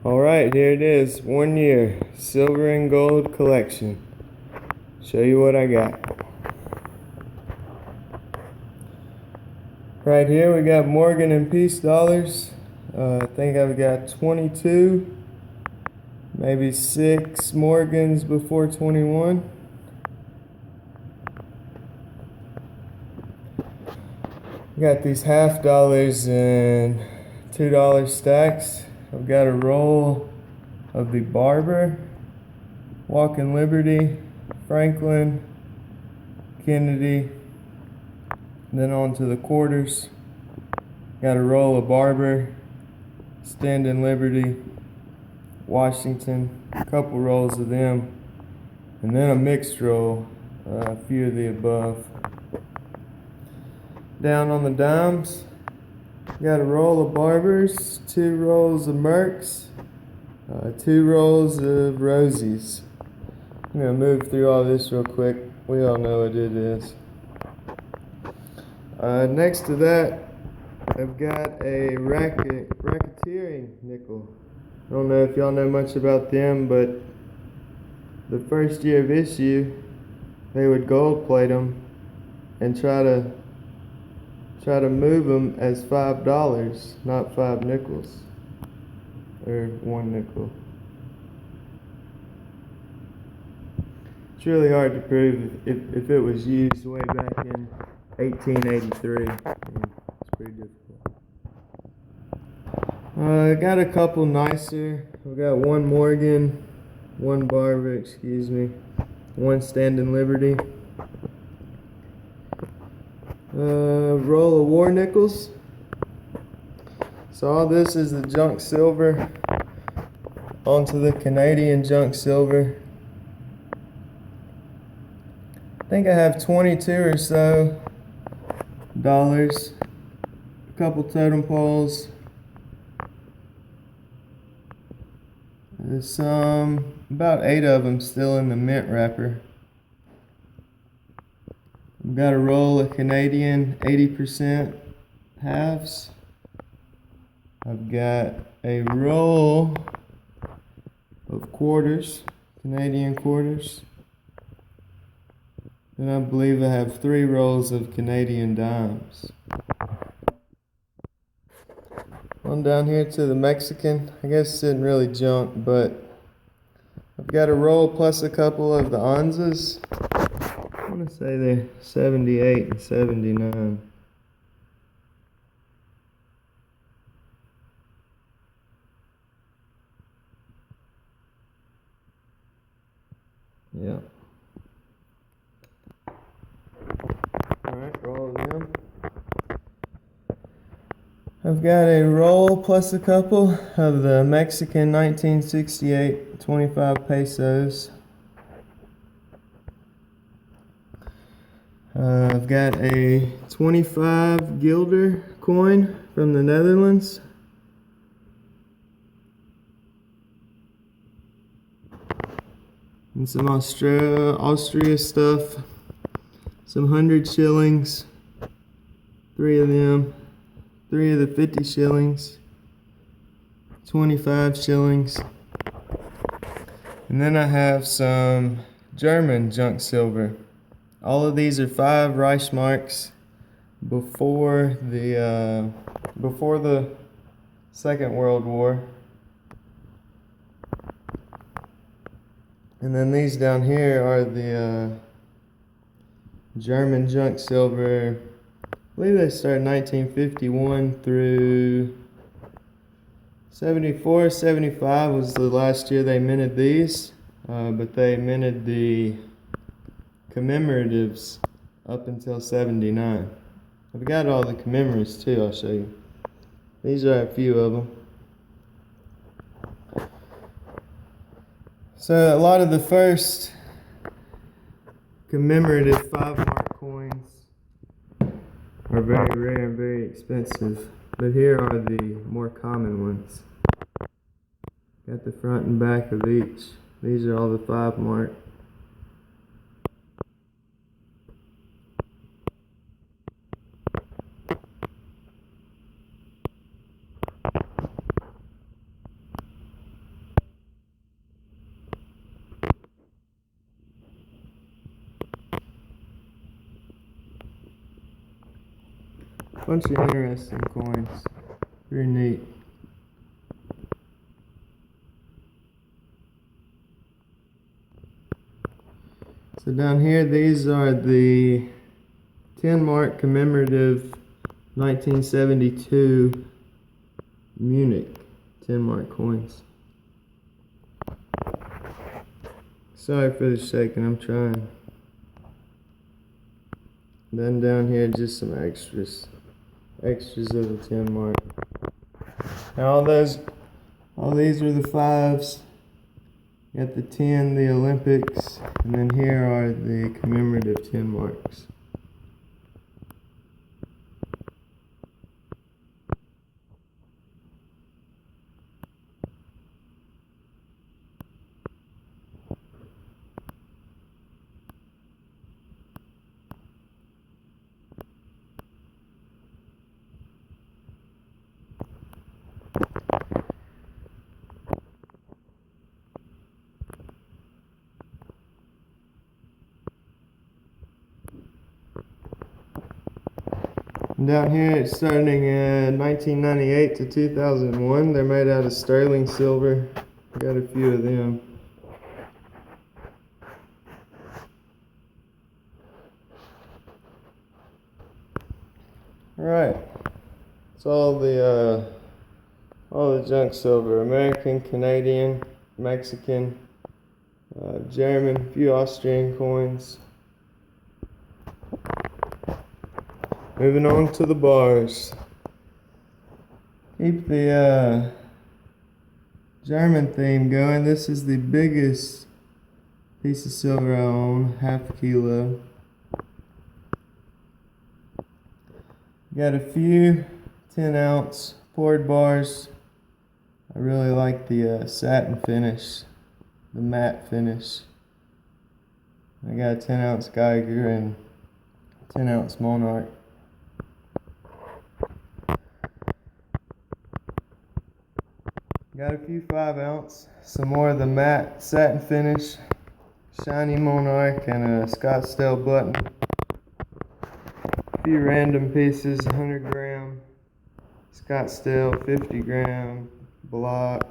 Alright, here it is. 1 year silver and gold collection. Show you what I got. Right here we got Morgan and Peace dollars. I think I've got 22, maybe 6 Morgans before 21. Got these half dollars and $2 stacks. I've got a roll of the Barber, Walking Liberty, Franklin, Kennedy, then on to the quarters. Got a roll of Barber, Standing Liberty, Washington, a couple rolls of them, and then a mixed roll, a few of the above. Down on the dimes, got a roll of Barbers, 2 rolls of Mercs, 2 rolls of Rosies. I'm going to move through all this real quick. We all know what it is. Next to that, I've got a racketeering nickel. I don't know if y'all know much about them, but the first year of issue, they would gold plate them and try to move them as $5, not 5 nickels, or 1 nickel. It's really hard to prove if it was used way back in 1883. It's pretty difficult. I got a couple nicer. I've got 1 Morgan, 1 Barber, 1 Standing Liberty. Roll of war nickels. So all this is the Junk Silver onto the Canadian Junk Silver. I think I have 22 or so dollars, a couple totem poles. There's about 8 of them still in the mint wrapper. I've got a roll of Canadian 80% halves. I've got a roll of quarters, Canadian quarters. And I believe I have 3 rolls of Canadian dimes. On down here to the Mexican. I guess it's isn't really junk, but I've got a roll plus a couple of the Onzas. I want to say they're 78 and 79. Yeah. Alright, roll of them. I've got a roll plus a couple of the Mexican 1968 25 pesos. I've got a 25 guilder coin from the Netherlands. And some Austria stuff. Some 100 shillings. 3 of them. 3 of the 50 shillings. 25 shillings. And then I have some German junk silver. All of these are 5 Reichsmarks before the Second World War. And then these down here are the German junk silver. I believe they started 1951 through 74, 75 was the last year they minted these. But they minted the commemoratives up until 79. I've got all the commemoratives too, I'll show you. These are a few of them. So a lot of the first commemorative 5-mark coins are very rare and very expensive. But here are the more common ones. Got the front and back of each. These are all the 5-mark. Bunch of interesting coins. Very neat. So down here, these are the 10 mark commemorative 1972 Munich 10 mark coins. Sorry for the shaking, I'm trying. Then down here, just some extras of the 10 mark. Now all these are the 5s. You got the 10, the Olympics, and then here are the commemorative 10 marks. Down here, it's starting in 1998 to 2001. They're made out of sterling silver. Got a few of them. All right, it's all the junk silver: American, Canadian, Mexican, German, a few Austrian coins. Moving on to the bars. Keep the German theme going. This is the biggest piece of silver I own, ½ kilo. Got a few 10-ounce poured bars. I really like the satin finish, the matte finish. I got a 10-ounce Geiger and 10-ounce Monarch. Got a few 5-ounce, some more of the matte satin finish, shiny Monarch, and a Scottsdale button. A few random pieces, 100 gram Scottsdale, 50 gram block.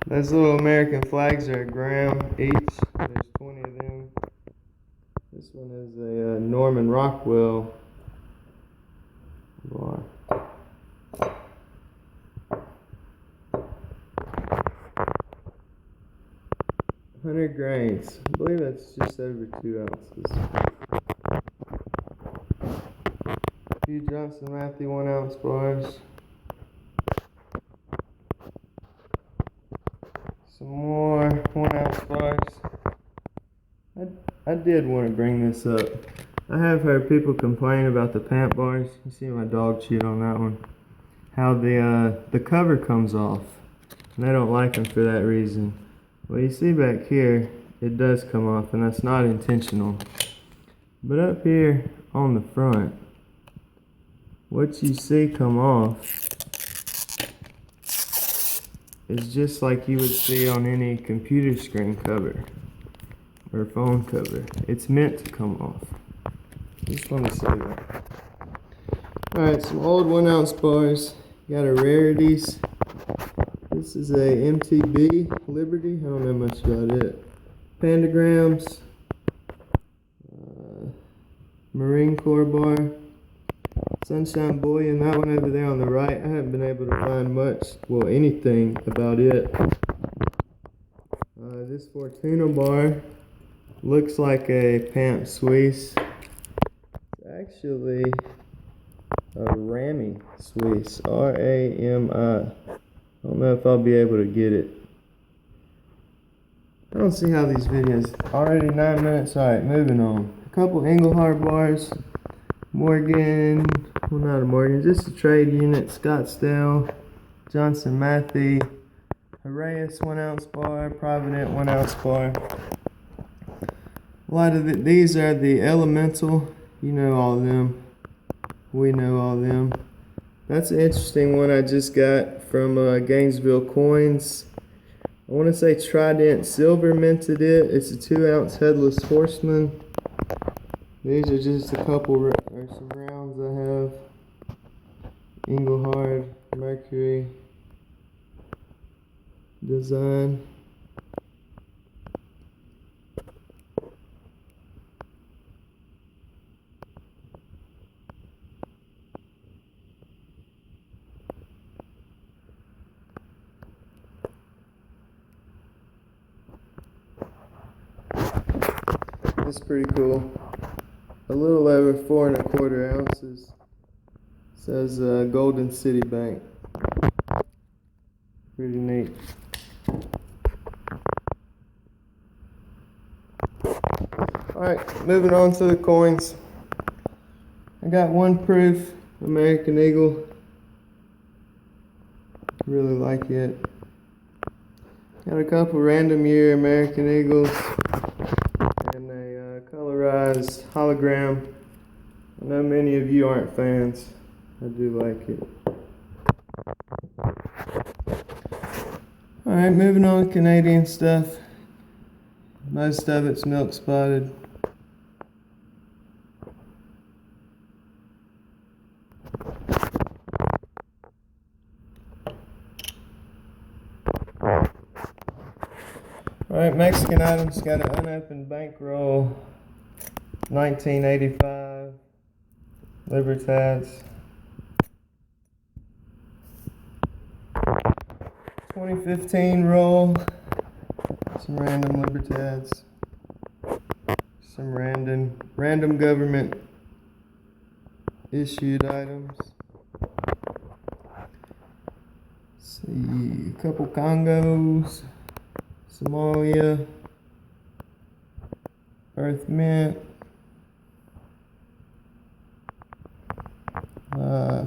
Those little American flags are a gram each. There's 20 of them. This one is a Norman Rockwell bar. 100 grains. I believe that's just over 2 ounces. A few Johnson Matthey 1-ounce bars. Some more 1-ounce bars. I did want to bring this up. I have heard people complain about the pant bars. You see my dog chewed on that one. How the cover comes off. And they don't like them for that reason. Well, you see back here, it does come off, and that's not intentional. But up here on the front, what you see come off is just like you would see on any computer screen cover or phone cover. It's meant to come off. Just want to say that. Alright, some old 1-ounce bars. Got a Rarities. This is a MTB Liberty. I don't know much about it. Pandagrams. Marine Corps bar. Sunshine Bullion. That one over there on the right. I haven't been able to find much, well, anything about it. This Fortuna bar looks like a Pamp Suisse. It's actually a Rami Suisse. R-A-M-I. I don't know if I'll be able to get it. I don't see how these videos, already 9 minutes. Alright, moving on. A couple Engelhard bars. Morgan, well, not a Morgan, just a trade unit. Scottsdale, Johnson Matthey, Haraeus 1-ounce bar, Provident 1-ounce bar. A lot of these are the Elemental. You know all of them. We know all of them. That's an interesting one I just got from Gainesville Coins. I want to say Trident Silver minted it. It's a 2-ounce Headless Horseman. These are just a couple or some rounds I have. Engelhard Mercury design. It's pretty cool. A little over 4 1/4 ounces. Says Golden City Bank. Pretty neat. Alright, moving on to the coins. I got one proof American Eagle. Really like it. Got a couple random year American Eagles and a colorized hologram. I know many of you aren't fans. I do like it. Alright, moving on to Canadian stuff. Most of it's milk spotted. Alright, Mexican items. Got an unopened bankroll. 1985. Libertads. 2015 roll. Some random Libertads. Some random government issued items. Let's see, a couple Congos. Somalia, Earth Mint,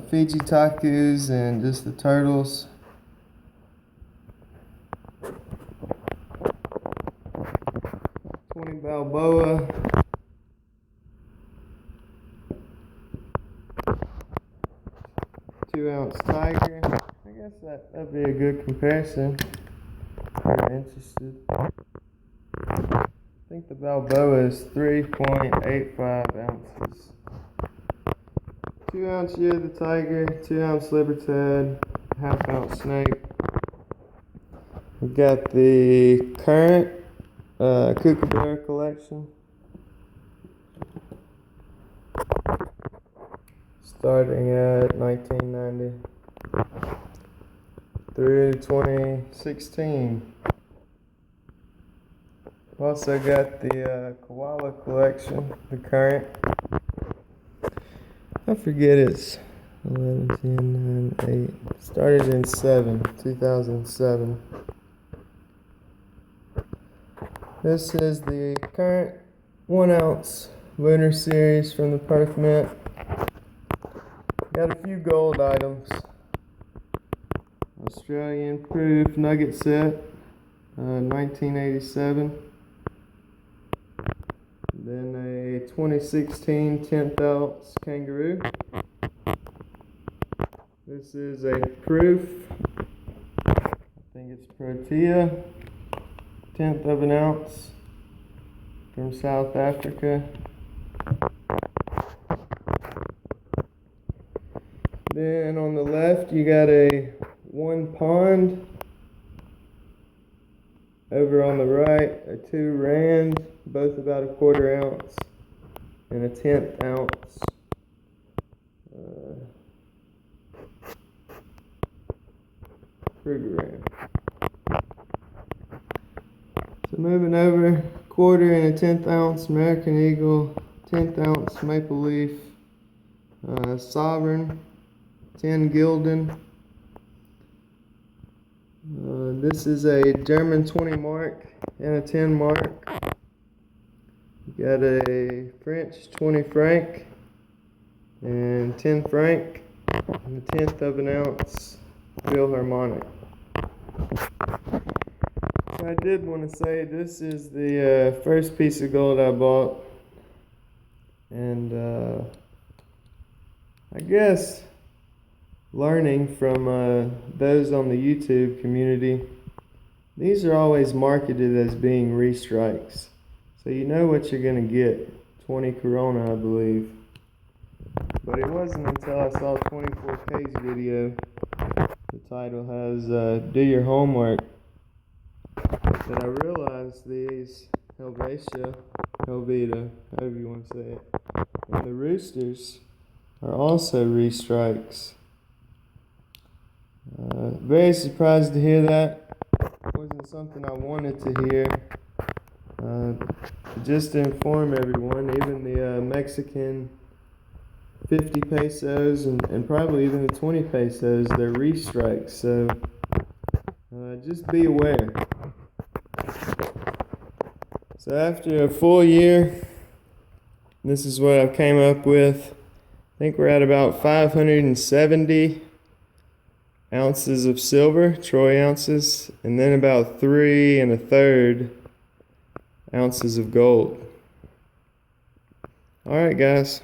Fiji Takus, and just the turtles. $20 Balboa, $2-ounce Tiger. I guess that'd be a good comparison. You're interested. I think the Balboa is 3.85 ounces. 2-ounce year the Tiger, 2-ounce Libertad, half-ounce Snake. We got the current Kookaburra collection. Starting at 1990 through 2016. Also got the Koala collection, the current. I forget it's 11, 10, 9, 8. Started in 2007. This is the current 1-ounce Lunar series from the Perth Mint. Got a few gold items. Australian proof nugget set, 1987. Then a 2016 10th ounce kangaroo. This is a proof. I think it's Protea. 1/10 of an ounce from South Africa. Then on the left you got a 1 pond. Over on the right, a 2 rand, both about a 1/4 ounce, and a 1/10 ounce. Kruger rand. So moving over, 1/4 and a 1/10 ounce American Eagle, 1/10 ounce Maple Leaf, Sovereign, 10 Gildan. This is a German 20 mark and a 10 mark. You got a French 20 franc and 10 franc and a 1/10 of an ounce Philharmonic. I did want to say this is the first piece of gold I bought, and I guess learning from those on the YouTube community, these are always marketed as being restrikes, so you know what you're going to get. 20 Corona, I believe. But it wasn't until I saw a 24-page video, the title has Do Your Homework, that I realized these Helvetia, however you want to say it, and the roosters are also restrikes. Very surprised to hear that. Wasn't something I wanted to hear. Just to inform everyone, even the Mexican 50 pesos and probably even the 20 pesos, they're restrikes. So just be aware. So after a full year, this is what I've came up with. I think we're at about 570 ounces of silver, troy ounces, and then about 3 1/3 ounces of gold. All right, guys.